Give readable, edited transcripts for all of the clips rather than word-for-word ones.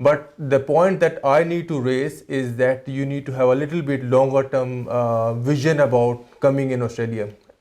but the point that I need to raise is that you need to have a little bit longer term vision about coming in Australia.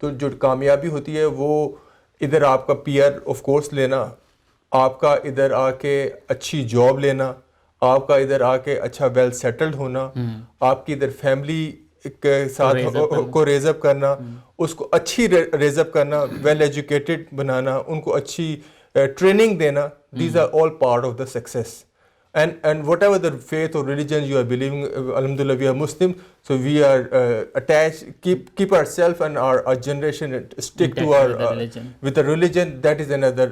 تو جو کامیابی ہوتی ہے وہ ادھر آپ کا پی آر آف کورس لینا, آپ کا ادھر آ کے اچھی جاب لینا, آپ کا ادھر آ کے اچھا ویل سیٹلڈ ہونا, آپ کی ادھر فیملی کے ساتھ کو ریز اپ کرنا, اس کو اچھی ریز اپ کرنا, ویل ایجوکیٹڈ بنانا, ان کو اچھی ٹریننگ دینا. These are all part of the success. And whatever the faith or religion you are believing, alhamdulillah we are Muslim, so we are attached, keep ourselves and our generation stick to our with the religion. That is another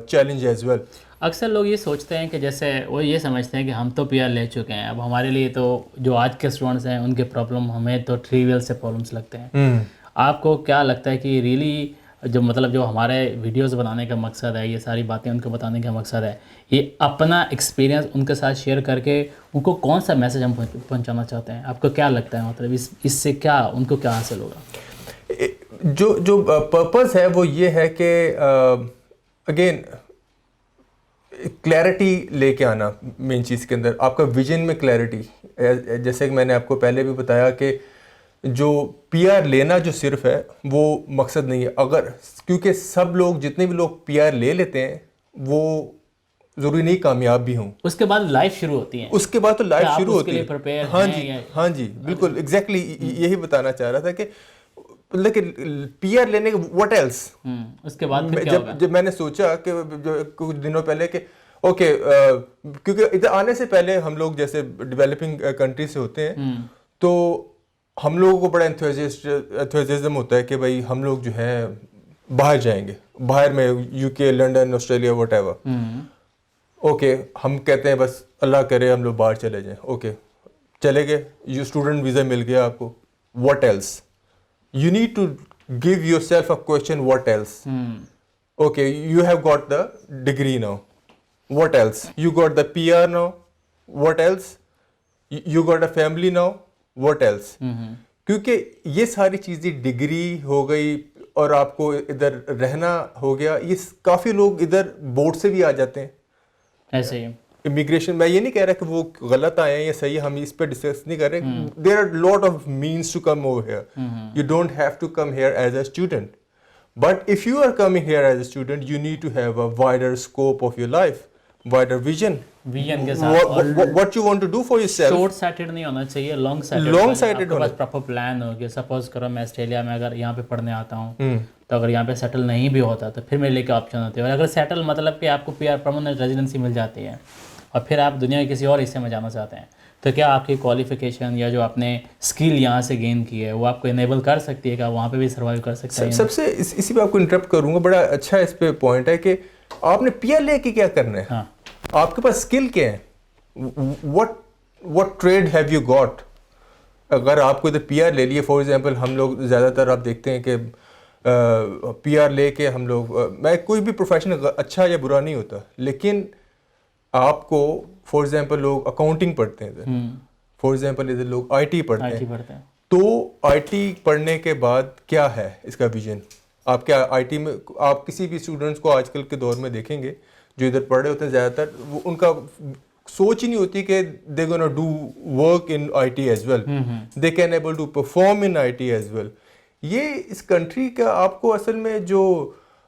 challenge as well. اکثر لوگ یہ سوچتے ہیں کہ جیسے وہ یہ سمجھتے ہیں کہ ہم تو پی آر لے چکے ہیں, اب ہمارے لیے تو جو آج کے اسٹوڈنٹس ہیں ان کے پرابلم ہمیں تو ٹریویل سے پرابلمس لگتے ہیں. آپ کو کیا لگتا ہے کہ ریئلی جو مطلب جو ہمارے ویڈیوز بنانے کا مقصد ہے, یہ ساری باتیں ان کو بتانے کا مقصد ہے, یہ اپنا ایکسپیرینس ان کے ساتھ شیئر کر کے ان کو کون سا میسج ہم پہنچانا چاہتے ہیں؟ آپ کو کیا لگتا ہے مطلب اس سے کیا ان کو کیا حاصل ہوگا؟ جو پرپز ہے وہ یہ ہے کہ اگین کلیئرٹی لے کے آنا مین چیز کے اندر, آپ کا ویژن میں کلیئرٹی. جیسے کہ میں نے آپ کو پہلے بھی بتایا کہ جو پی آر لینا جو صرف ہے وہ مقصد نہیں ہے, اگر کیونکہ سب لوگ جتنے بھی لوگ پی آر لے لیتے ہیں وہ ضروری نہیں کامیاب بھی ہوں. اس کے بعد لائف شروع ہوتی ہے, اس کے بعد تو لائف شروع ہوتی ہے. ہاں جی بالکل ایگزیکٹلی یہی بتانا چاہ رہا تھا کہ لیکن پی آر لینے کے واٹ ایلس. اس کے بعد جب میں نے سوچا کہ کچھ دنوں پہلے کہ اوکے کیونکہ ادھر آنے سے پہلے ہم لوگ جیسے ڈیولپنگ کنٹری سے ہوتے ہیں تو ہم لوگوں کو بڑا انتھوزیزم ہوتا ہے کہ بھائی ہم لوگ جو ہے باہر جائیں گے, باہر میں یو کے, London, Australia, what ever. Okay ہم کہتے ہیں بس اللہ کرے ہم لوگ باہر چلے جائیں. اوکے چلے گئے, یو اسٹوڈنٹ ویزا مل گیا آپ کو, what else. You need to give yourself a question, what else. Okay you have got the degree now, what else. You got the P R now, what else. You got a family now, what else. کیونکہ یہ ساری چیزیں degree ہو گئی اور آپ کو ادھر رہنا ہو گیا. یہ کافی لوگ ادھر بورڈ سے بھی آ جاتے ہیں ایسے ہی امیگریشن. میں یہ نہیں کہہ رہا کہ وہ غلط آئے ہیں یا صحیح, ہم اس پہ ڈسکس نہیں کر رہے. There are lot of means to come over here. You don't have to come here as a student, but if you are coming here as a student you need to have a wider scope of your life, wider vision کے ساتھ. what you want to do for yourself. Short sighted نہیں ہونا چاہیے, long sighted ہونا. Proper plan ہو کہ suppose کرو میں آسٹریلیا میں اگر یہاں پہ پڑھنے آتا ہوں تو اگر یہاں پہ سیٹل نہیں بھی ہوتا تو پھر میرے لیے کیا آپشن ہوتے ہیں, اور اگر سیٹل مطلب کہ آپ کو پی آر پرماننٹ ریزیڈنسی مل جاتی ہے اور پھر آپ دنیا کے کسی اور حصے میں جانا چاہتے ہیں تو کیا آپ کی کوالیفیکیشن یا جو آپ نے اسکل یہاں سے گین کی ہے وہ آپ کو انیبل کر سکتی ہے کہ آپ وہاں پہ بھی سروائیو کر سکتے ہیں؟ سب سے اسی پہ آپ کو انٹرپٹ کروں گا, بڑا اچھا اس پہ پوائنٹ ہے کہ آپ نے پی آر لے کے کیا کرنا ہے. ہاں آپ کے پاس اسکل کیا ہے, what trade have you got. اگر آپ کو ادھر پی آر لے لیے, فار ایگزامپل ہم لوگ زیادہ تر آپ دیکھتے ہیں کہ پی آر لے کے ہم لوگ, میں کوئی بھی پروفیشن اچھا یا برا نہیں ہوتا, لیکن آپ کو فار ایگزامپل لوگ اکاؤنٹنگ پڑھتے ہیں ادھر, فار ایگزامپل ادھر لوگ آئی ٹی پڑھتے ہیں, تو آئی ٹی پڑھنے کے بعد کیا ہے اس کا ویژن. آپ کیا آئی ٹی میں, آپ کسی بھی اسٹوڈنٹس کو آج کل کے دور میں دیکھیں گے جو ادھر پڑھ رہے ہوتے ہیں زیادہ تر, وہ ان کا سوچ ہی نہیں ہوتی کہ they gonna do work in IT as well, they can able to perform in IT as well. یہ اس کنٹری کا آپ کو اصل میں جو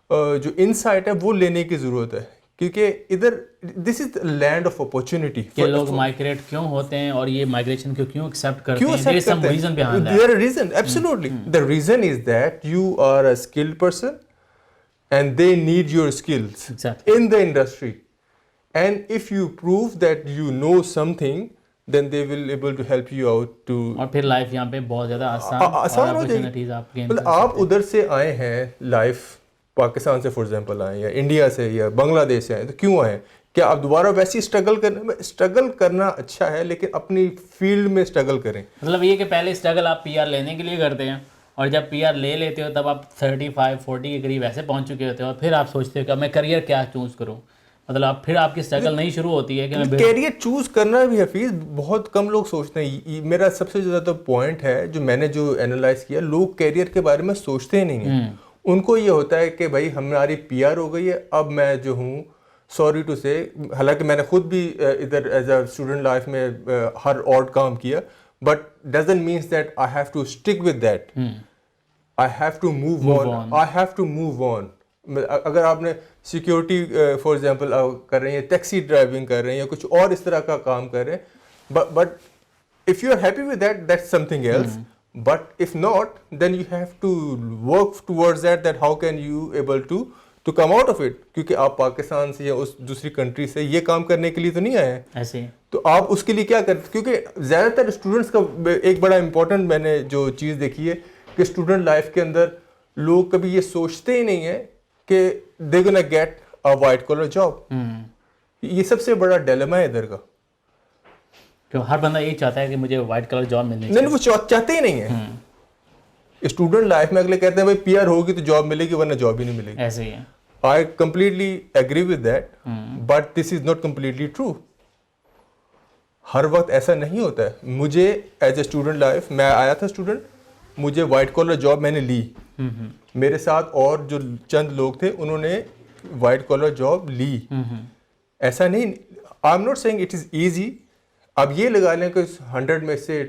انسائٹ ہے وہ لینے کی ضرورت ہے, کیونکہ ادھر دس از لینڈ آف اپرچونیٹی. کہ لوگ مائگریٹ کیوں ہوتے ہیں اور یہ مائگریشن کو کیوں ایکسیپٹ کرتے ہیں, there is some reason behind that. There is a reason, absolutely. The reason is that you are a skilled person and they need your skills in the industry. And if you prove that you know something, then they will able to help you out to. اور پھر life یہاں پہ بہت زیادہ آسان ہو جائے گی. آپ ادھر سے آئے ہیں, لائف پاکستان سے فار ایگزامپل آئے یا انڈیا سے یا بنگلہ دیش سے آئے, تو کیوں آئے؟ کیا آپ دوبارہ ویسے اسٹرگل کرنا اچھا ہے, لیکن اپنی فیلڈ میں اسٹرگل کریں. مطلب یہ کہ پہلے اسٹرگل آپ پی آر لینے کے لیے کرتے ہیں, اور جب پی آر لے لیتے ہو تب آپ 35-40 کے قریب ایسے پہنچ چکے ہوتے ہو, اور پھر آپ سوچتے ہو کہ میں کریئر کیا چوز کروں. مطلب پھر آپ کی اسٹرگل نہیں شروع ہوتی ہے کہ میں کیریئر چوز کرنا بھی. حفیظ بہت کم لوگ سوچتے ہیں, میرا سب سے زیادہ پوائنٹ ہے جو میں نے جو اینالائز کیا, لوگ کیریئر کے بارے میں سوچتے ہی نہیں ہیں. ان کو یہ ہوتا ہے کہ بھائی ہماری پی آر ہو گئی ہے, اب میں جو ہوں سوری ٹو سے, حالانکہ میں نے خود بھی ادھر ایز اے اسٹوڈنٹ لائف میں ہر آڈ کام کیا, but doesn't means that I have to stick with that. I have to move on. I have to move on. اگر آپ نے سیکیورٹی فار ایگزامپل کر رہے ہیں، ٹیکسی ڈرائیونگ کر رہے ہیں یا کچھ اور اس طرح کا کام کر رہے ہیں، but if you are happy with that, that's something else. But if not, then you have to work towards that how can you able to come out of it. کیونکہ آپ پاکستان سے یا اس دوسری کنٹری سے یہ کام کرنے کے لیے تو نہیں آئے ہیں ایسے، تو آپ اس کے لیے کیا کرتے. کیونکہ زیادہ تر اسٹوڈنٹس کا ایک بڑا امپورٹنٹ میں نے جو چیز دیکھی ہے کہ اسٹوڈنٹ لائف کے اندر لوگ کبھی یہ سوچتے ہی نہیں ہیں کہ they gonna get a white collar job. یہ سب سے بڑا ڈیلیما ہے ادھر کا. ہر بندہ یہی چاہتا ہے کہ مجھے وائٹ کلر جاب ملنی نہیں، وہ چاہتے ہی نہیں ہیں. اسٹوڈنٹ لائف میں اگلے کہتے ہیں بھائی پی آر ہوگی تو جاب ملے گی ورنہ جاب ہی نہیں ملے گی. ایسے ہی ہے. I completely agree with that, but this is not completely true. ہر وقت ایسا نہیں ہوتا ہے. مجھے ایز اے اسٹوڈنٹ لائف، میں آیا تھا اسٹوڈنٹ، مجھے وائٹ کالر جاب میں نے لی. میرے ساتھ اور جو چند لوگ تھے انہوں نے وائٹ کالر جاب لی. ایسا نہیں، I am not seeing it is easy. اب یہ لگا لیں کہ 100 میں سے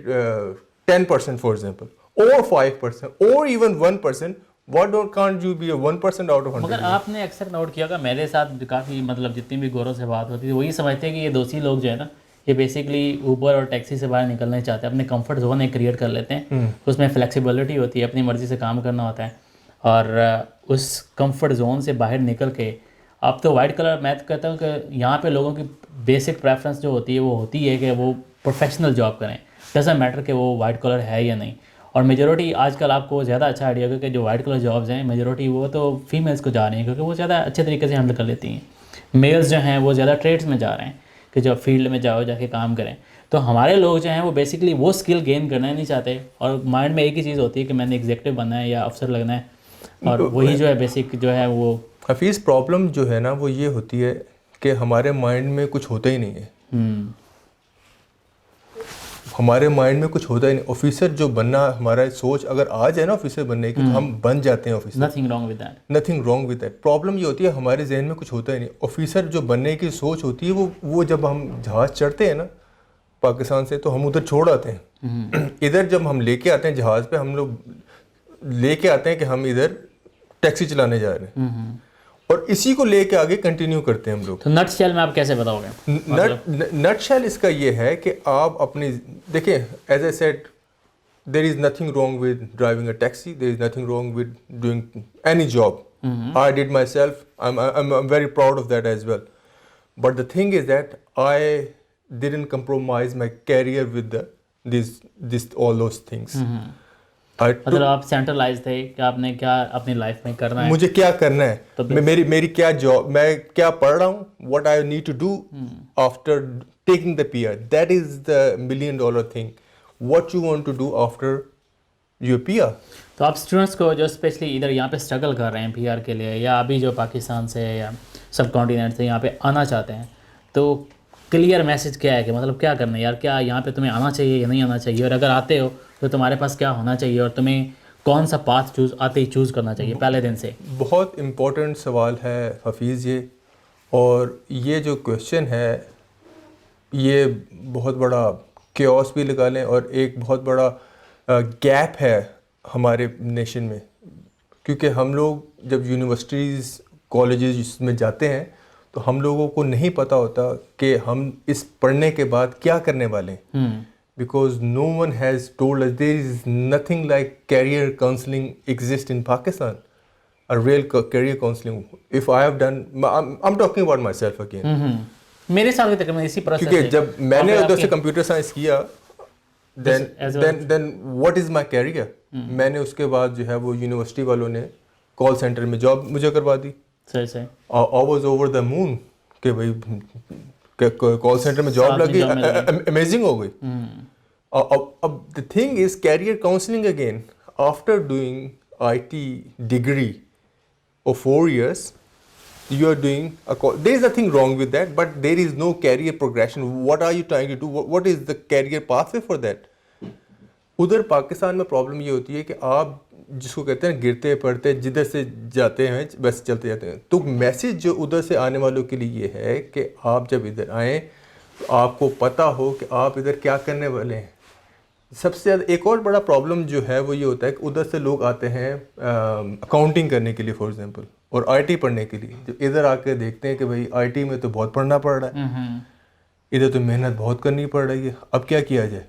10% فار ایگزامپل اور 5% اور even 1%. What can't you be a 1% out of 100? مگر آپ نے اکثر نوٹ کیا کہ میرے ساتھ کافی مطلب جتنی بھی گوروں سے بات ہوتی ہے وہی سمجھتے ہیں کہ یہ دوسری لوگ جو ہے نا یہ بیسکلی اوبر اور ٹیکسی سے باہر نکلنا چاہتے ہیں، اپنے کمفرٹ زون ایک کریٹ کر لیتے ہیں. اس میں فلیکسیبلٹی ہوتی ہے، اپنی مرضی سے کام کرنا ہوتا ہے، اور اس کمفرٹ زون سے باہر نکل کے اب تو وائٹ کلر، میں کہتا ہوں کہ یہاں پہ لوگوں کی بیسک پریفرنس جو ہوتی ہے وہ ہوتی ہے کہ وہ پروفیشنل جاب کریں. ڈزنٹ میٹر کہ وہ وائٹ کلر ہے یا نہیں. اور میجورٹی آج کل آپ کو زیادہ اچھا آئیڈیا ہوگا کہ جو وائٹ کلر جابز ہیں میجورٹی وہ تو فیمیلس کو جا رہی ہیں کیونکہ وہ زیادہ اچھے طریقے سے ہینڈل کر لیتی ہیں. میلز جو ہیں وہ زیادہ ٹریڈس میں جا رہے ہیں کہ جو فیلڈ میں جا کے کام کریں. تو ہمارے لوگ جو ہیں وہ بیسکلی وہ اسکل گین کرنا نہیں چاہتے، اور مائنڈ میں ایک ہی چیز ہوتی ہے کہ میں نے ایگزیکٹو بننا ہے یا افسر لگنا ہے، اور وہی جو ہے بیسک جو ہے وہ. حفیظ پرابلم جو ہے نا وہ یہ ہوتی ہے کہ ہمارے مائنڈ میں کچھ ہوتا ہی نہیں ہے. ہمارے مائنڈ میں کچھ ہوتا ہی نہیں. آفیسر جو بننا ہمارا سوچ اگر آ جائے نا آفیسر بننے کی تو ہم بن جاتے ہیں officer. Nothing wrong with that. Nothing wrong with that. Problem یہ ہوتی ہے ہمارے ذہن میں کچھ ہوتا ہی نہیں. آفیسر جو بننے کی سوچ ہوتی ہے وہ جب ہم جہاز چڑھتے ہیں نا پاکستان سے تو ہم ادھر چھوڑ آتے ہیں. ادھر جب ہم لے کے آتے ہیں جہاز پہ، ہم لوگ لے کے آتے ہیں کہ ہم ادھر ٹیکسی چلانے جا رہے ہیں، اور اسی کو لے کے آگے کنٹینیو کرتے ہیں ہم لوگ. تو نٹ شیل میں آپ کیسے بتاؤ گے؟ نٹ شیل اس کا یہ ہے کہ آپ اپنی دیکھیں، as I said there is nothing wrong with driving a taxi, there is nothing wrong with doing any job. I did myself, I am very proud of that as well. But the thing is that I didn't compromise my career with this all those things. مطلب آپ centralise تھے کہ آپ نے کیا اپنی life میں کرنا ہے، مجھے کیا کرنا ہے، میری کیا جاب، میں کیا پڑھ رہا ہوں، what I need to do after taking the P R. That is the $1 million thing. What you want to do after your P R. تو آپ اسٹوڈنٹس کو جو اسپیشلی ادھر یہاں پہ اسٹرگل کر رہے ہیں پی آر کے لیے، یا ابھی جو پاکستان سے یا سب کانٹیننٹ سے یہاں پہ آنا چاہتے ہیں، تو کلیئر میسج کیا ہے کہ مطلب کیا کرنا ہے یار، کیا یہاں پہ تمہیں آنا چاہیے یا نہیں آنا چاہیے، اور اگر آتے ہو تو تمہارے پاس کیا ہونا چاہیے، اور تمہیں کون سا پاتھ آتے ہی چوز کرنا چاہیے پہلے دن سے؟ بہت امپورٹنٹ سوال ہے حفیظ یہ، اور یہ جو کویشچن ہے یہ بہت بڑا کیوس بھی لگا لیں اور ایک بہت بڑا گیپ ہے ہمارے نیشن میں. کیونکہ ہم لوگ جب یونیورسٹیز کالجز میں جاتے ہیں تو ہم لوگوں کو نہیں پتہ ہوتا کہ ہم اس پڑھنے کے بعد کیا کرنے والے ہیں. Because no one has told us, there is nothing like career counseling exists in Pakistan, a real career counseling. If I have done, I'm talking about myself again. میرے ساتھ بھی تقریباً اسی پروسیس ہے. کیونکہ جب میں نے ادھر سے کمپیوٹر سائنس کیا then what is my career. میں نے اس کے بعد جو ہے وہ یونیورسٹی والوں نے کال سینٹر میں جاب مجھے کروا دی. صحیح. I was over the moon کہ بھائی کال سینٹر میں جاب لگ گئی، امیزنگ ہو گئی. اب the thing is career counseling again, after doing IT degree of 4 years, you are doing there is nothing wrong with that, but there is no career progression. What are you trying to do? What is the career pathway for that? ادھر پاکستان میں problem یہ ہوتی ہے کہ آپ جس کو کہتے ہیں گرتے پڑتے جدھر سے جاتے ہیں ویسے چلتے جاتے ہیں. تو میسیج جو ادھر سے آنے والوں کے لیے یہ ہے کہ آپ جب ادھر آئیں تو آپ کو پتہ ہو کہ آپ ادھر کیا کرنے والے ہیں. سب سے زیادہ ایک اور بڑا پرابلم جو ہے وہ یہ ہوتا ہے کہ ادھر سے لوگ آتے ہیں اکاؤنٹنگ کرنے کے لیے فار ایگزامپل اور آئی ٹی پڑھنے کے لیے. جب ادھر آ کے دیکھتے ہیں کہ بھائی آئی ٹی میں تو بہت پڑھنا پڑ رہا ہے, ادھر تو محنت بہت کرنی پڑ رہی ہے, اب کیا کیا جائے.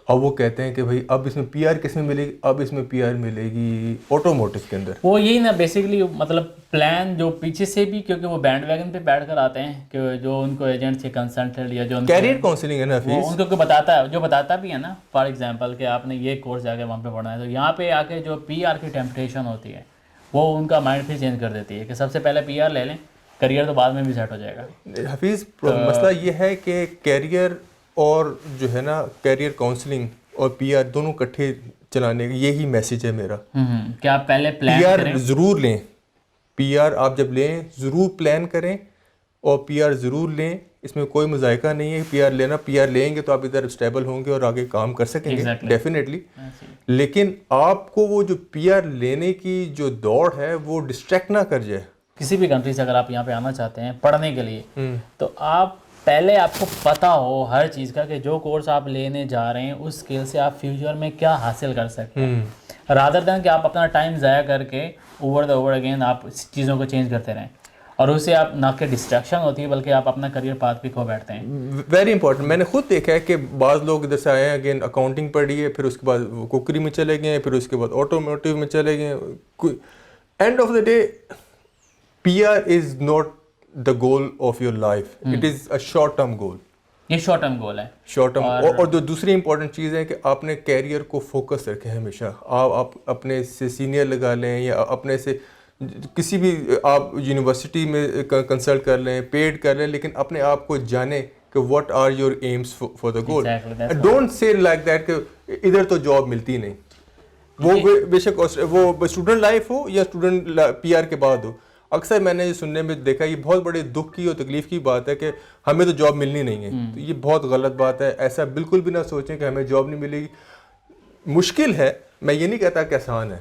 اب وہ کہتے ہیں کہ بھائی اب اس میں پی آر کس میں ملے گی, اب اس میں پی آر ملے گی آٹوموٹیو کے اندر. وہ یہی نا بیسکلی مطلب پلان جو پیچھے سے بھی, کیونکہ وہ بینڈ ویگن پہ بیٹھ کر آتے ہیں کہ جو ان کو ایجنٹ سے کنسلٹنٹ یا جو کیریئر کاؤنسلنگ ہے نا حفیظ, ان کو بتاتا ہے, جو بتاتا بھی ہے نا, فار ایگزامپل کہ آپ نے یہ کورس جا کے وہاں پہ پڑھنا ہے, تو یہاں پہ آ کے جو پی آر کی ٹیمپٹیشن ہوتی ہے وہ ان کا مائنڈ پھر چینج کر دیتی ہے کہ سب سے پہلے پی آر لے لیں, کریئر تو بعد میں بھی سیٹ ہو جائے گا. حفیظ مسئلہ یہ ہے کہ کیریئر اور جو ہے نا کیریئر کاؤنسلنگ اور پی آر دونوں کٹھے چلانے کا یہی میسیج ہے میرا کہ آپ پہلے پلان پی آر کریں. ضرور لیں, پی آر آپ جب لیں ضرور پلان کریں اور پی آر ضرور لیں, اس میں کوئی مذائقہ نہیں ہے. پی آر لینا, پی آر لیں گے تو آپ ادھر اسٹیبل ہوں گے اور آگے کام کر سکیں گے ڈیفینیٹلی. لیکن آپ کو وہ جو پی آر لینے کی جو دوڑ ہے وہ ڈسٹریکٹ نہ کر جائے. کسی بھی کنٹری سے اگر آپ یہاں پہ آنا چاہتے ہیں پڑھنے کے لیے, تو آپ پہلے آپ کو پتہ ہو ہر چیز کا کہ جو کورس آپ لینے جا رہے ہیں اس اسکل سے آپ فیوچر میں کیا حاصل کر سکتے ہیں, رادر دین کہ آپ اپنا ٹائم ضائع کر کے اوور اگین آپ چیزوں کو چینج کرتے رہیں, اور اس سے آپ نہ کہ ڈسٹریکشن ہوتی ہے بلکہ آپ اپنا کریئر پاتھ بھی کھو بیٹھتے ہیں. Very important. میں نے خود دیکھا ہے کہ بعض لوگ ادھر سے آئے ہیں اگین اکاؤنٹنگ پڑھی ہے, پھر اس کے بعد کوکری میں چلے گئے, پھر اس کے بعد آٹوموٹیو میں چلے گئے. And of the day P R is not the goal of your life, it is a short term goal. یہ شارٹ ٹرم گول ہے, شارٹ ٹرم. اور جو دوسری امپورٹنٹ چیز ہے کہ آپ نے کیریئر کو فوکس رکھیں ہمیشہ. آپ اپنے سے سینئر لگا لیں یا اپنے سے کسی بھی آپ یونیورسٹی میں کنسلٹ کر لیں, پیڈ کر لیں, لیکن اپنے آپ کو جانیں کہ what are your aims for the goal. Don't say like that کہ ادھر تو جاب ملتی نہیں. وہ بے شک وہ اسٹوڈنٹ لائف ہو یا اسٹوڈنٹ پی آر کے بعد ہو, اکثر میں نے یہ سننے میں دیکھا, یہ بہت بڑے دکھ کی اور تکلیف کی بات ہے کہ ہمیں تو جاب ملنی نہیں ہے. تو یہ بہت غلط بات ہے. ایسا بالکل بھی نہ سوچیں کہ ہمیں جاب نہیں ملے گی. مشکل ہے, میں یہ نہیں کہتا کہ آسان ہے,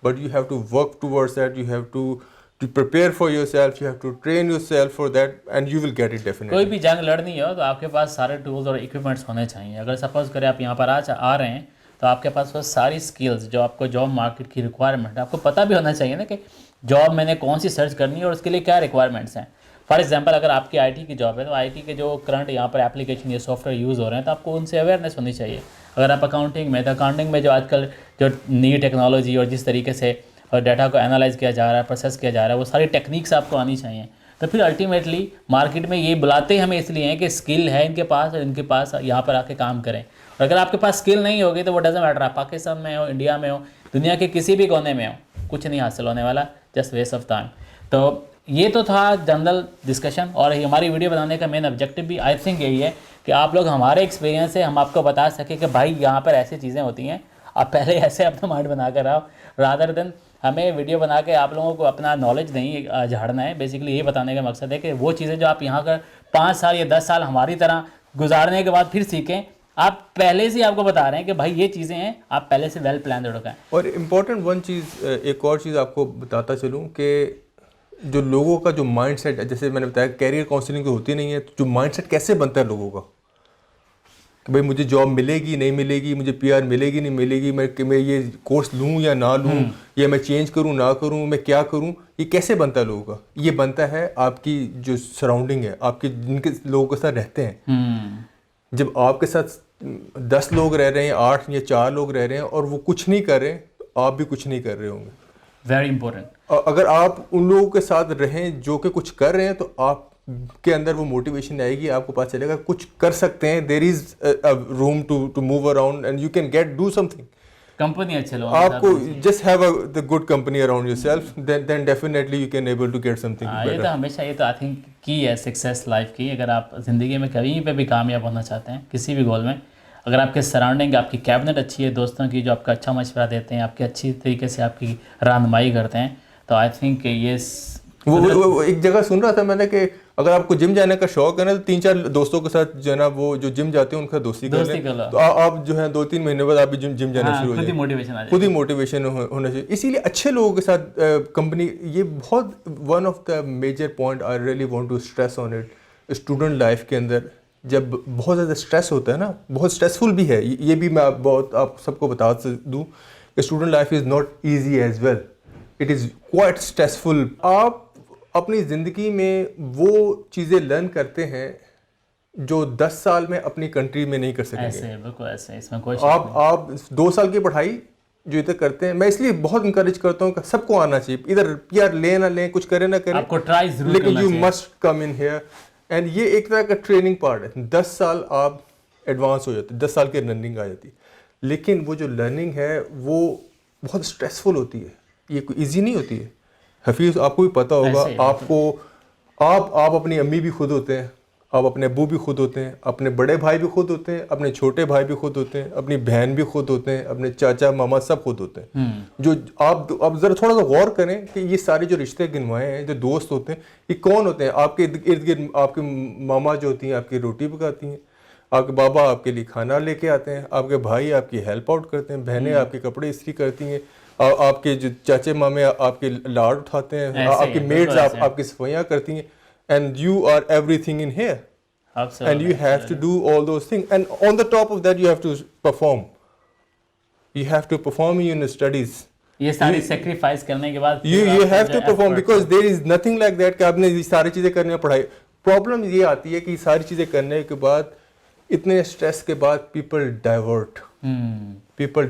but you have to work towards that, you have to prepare for yourself, you have to train yourself for that and you will get it definitely. کوئی بھی جنگ لڑنی ہو تو آپ کے پاس سارے ٹولز اور اکوپمنٹس ہونے چاہیے. اگر سپوز کریں آپ یہاں پر آ رہے ہیں تو آپ کے پاس وہ ساری سکلز جو آپ کو جاب مارکیٹ کی ریکوائرمنٹ ہے, آپ کو پتہ بھی ہونا چاہیے نا کہ جاب میں نے کون سی سرچ کرنی ہے اور اس کے لیے کیا ریکوائرمنٹس ہیں. فار ایگزامپل اگر آپ کی آئی ٹی کی جاب ہے تو آئی ٹی کے جو کرنٹ یہاں پر اپلیکیشن یا سافٹ ویئر یوز ہو رہے ہیں تو آپ کو ان سے اویئرنیس ہونی چاہیے. اگر آپ اکاؤنٹنگ میں, تو اکاؤنٹنگ میں جو آج کل جو نئی ٹیکنالوجی اور جس طریقے سے ڈیٹا کو انالائز کیا جا رہا ہے, پروسیس کیا جا رہا ہے, وہ ساری ٹیکنیکس آپ کو آنی چاہیے. تو پھر الٹیمیٹلی مارکیٹ میں یہ بلاتے ہمیں اس لیے ہیں کہ اسکل ہے ان کے پاس اور ان کے پاس یہاں پر آ کے کام کریں. اور اگر آپ کے پاس اسکل نہیں ہوگی تو وہ ڈزنٹ میٹر, آپ پاکستان میں ہو, انڈیا میں ہو, دنیا کے کسی بھی کونے میں ہو, کچھ نہیں حاصل ہونے والا, جسٹ ویسٹ آف ٹائم. تو یہ تو تھا جنرل ڈسکشن, اور ہماری ویڈیو بنانے کا مین آبجیکٹیو بھی آئی تھنک یہی ہے کہ آپ لوگ ہمارے ایکسپیرینس سے ہم آپ کو بتا سکیں کہ بھائی یہاں پر ایسی چیزیں ہوتی ہیں, آپ پہلے ایسے اپنا مائنڈ بنا کر آؤ, رادر دین ہمیں ویڈیو بنا کے آپ لوگوں کو اپنا نالج نہیں جھاڑنا ہے. بیسکلی یہ بتانے کا مقصد ہے کہ وہ چیزیں جو آپ یہاں کر 5 سال یا 10 سال ہماری طرح گزارنے کے بعد پھر سیکھیں, آپ پہلے سے آپ کو بتا رہے ہیں کہ بھائی یہ چیزیں ہیں, آپ پہلے سے ویل پلان رکھیں. اور امپورٹنٹ ون چیز, ایک اور چیز آپ کو بتاتا چلوں کہ جو لوگوں کا جو مائنڈ سیٹ, جیسے میں نے بتایا کیریئر کاؤنسلنگ تو ہوتی نہیں ہے, جو مائنڈ سیٹ کیسے بنتا ہے لوگوں کا کہ بھائی مجھے جاب ملے گی نہیں ملے گی, مجھے پی آر ملے گی نہیں ملے گی, میں یہ کورس لوں یا نہ لوں, یا میں چینج کروں نہ کروں, میں کیا کروں, یہ کیسے بنتا ہے لوگوں کا؟ یہ بنتا ہے آپ کی جو سراؤنڈنگ ہے, آپ کے جن کے لوگوں کے ساتھ رہتے ہیں. جب آپ کے ساتھ 10 لوگ رہ رہے ہیں, 8 یا 4 لوگ رہ رہے ہیں اور وہ کچھ نہیں کر رہے, تو آپ بھی کچھ نہیں کر رہے ہوں گے. Very important. اگر آپ ان لوگوں کے ساتھ رہیں جو کہ کچھ کر رہے ہیں, تو آپ کے اندر وہ موٹیویشن آئے گی, آپ کو پتہ چلے گا کچھ کر سکتے ہیں. There is room to move around and you can get do something. Company اچھے لوگ, آپ کو just have the good company around yourself, then definitely you can able to get something better. یہ تو ہمیشہ, یہ تو آئی تھنک کی ہے سکسیس لائف کی. اگر آپ زندگی میں کہیں پہ بھی کامیاب ہونا چاہتے ہیں کسی بھی گول میں, اگر آپ کے سراؤنڈنگ, آپ کی کیبنٹ اچھی ہے, دوستوں کی جو آپ کا اچھا مشورہ دیتے ہیں, آپ کے اچھی طریقے سے آپ کی رہنمائی کرتے ہیں, تو آئی تھنک یہ وہ ایک جگہ سن رہا تھا میں نے کہ اگر آپ کو جم جانے کا شوق ہے نا, تو 3-4 دوستوں کے ساتھ جو ہے نا, وہ جو جم جاتے ہیں ان کا دوستی کر لیں, تو آپ جو ہے 2-3 مہینے بعد آپ بھی جم جانا شروع ہو جائیں, خود ہی موٹیویشن ہونا چاہیے. اسی لیے اچھے لوگوں کے ساتھ کمپنی, یہ بہت one of the major point I really want to stress on it student life کے اندر. جب بہت زیادہ اسٹریس ہوتا ہے نا, بہت اسٹریسفل بھی ہے, یہ بھی میں بہت آپ سب کو بتا دوں کہ student life is not easy as well, it is quite stressful. آپ اپنی زندگی میں وہ چیزیں لرن کرتے ہیں جو 10 سال میں اپنی کنٹری میں نہیں کر سکیں گے. ایسے بالکل ایسے, اس میں کوئی آپ 2 سال کی پڑھائی جو ادھر کرتے ہیں, میں اس لیے بہت انکریج کرتا ہوں کہ سب کو آنا چاہیے, ادھر PR لیں نہ لیں, کچھ کریں نہ کریں, آپ کو ٹرائی ضرور لیکن کرنا یو چاہیے. Must come in here. And یہ ایک طرح کا ٹریننگ پارٹ ہے. 10 سال آپ ایڈوانس ہو جاتے, 10 سال کی لرننگ آ جاتی, لیکن وہ جو لرننگ ہے وہ بہت اسٹریسفل ہوتی ہے, یہ کوئی ایزی نہیں ہوتی ہے. حفیظ آپ کو بھی پتہ ہوگا, آپ کو آپ اپنی امی بھی خود ہوتے ہیں, آپ اپنے ابو بھی خود ہوتے ہیں, اپنے بڑے بھائی بھی خود ہوتے ہیں, اپنے چھوٹے بھائی بھی خود ہوتے ہیں, اپنی بہن بھی خود ہوتے ہیں, اپنے چاچا ماما سب خود ہوتے ہیں. جو آپ ذرا تھوڑا سا غور کریں کہ یہ سارے جو رشتے گنوائے ہیں, جو دوست ہوتے ہیں, یہ کون ہوتے ہیں آپ کے ارد گرد. آپ کی ماما جو ہوتی ہیں آپ کی روٹی پکاتی ہیں, آپ کے بابا آپ کے لیے کھانا لے کے آتے ہیں, آپ کے بھائی آپ کی ہیلپ آؤٹ کرتے ہیں, بہنیں آپ کے کپڑے استری کرتی ہیں, آپ کے جو چاچے مامے آپ کے لاڑ اٹھاتے ہیں, آپ کی میڈز آپ کی صفائیاں کرتی ہیں. And you are everything in here. Absolutely. And you have to do all those things. And on the top of that, you have to perform. You have to perform in your studies. یہ ساری sacrifice کرنے کے بعد you have to perform because there is nothing like that کہ آپ نے یہ ساری چیزیں کرنی ہیں. پڑھائی پرابلم یہ آتی ہے کہ یہ ساری چیزیں کرنے کے بعد اتنے اسٹریس کے بعد people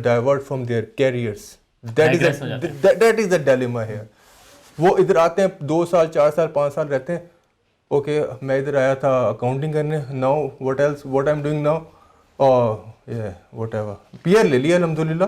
divert from their careers. That is the dilemma here. وہ ادھر آتے ہیں 2 سال 4 سال 5 سال رہتے ہیں, اوکے میں ادھر آیا تھا اکاؤنٹنگ کرنے, now what I am doing now, what ever PR لے لیا الحمد للہ,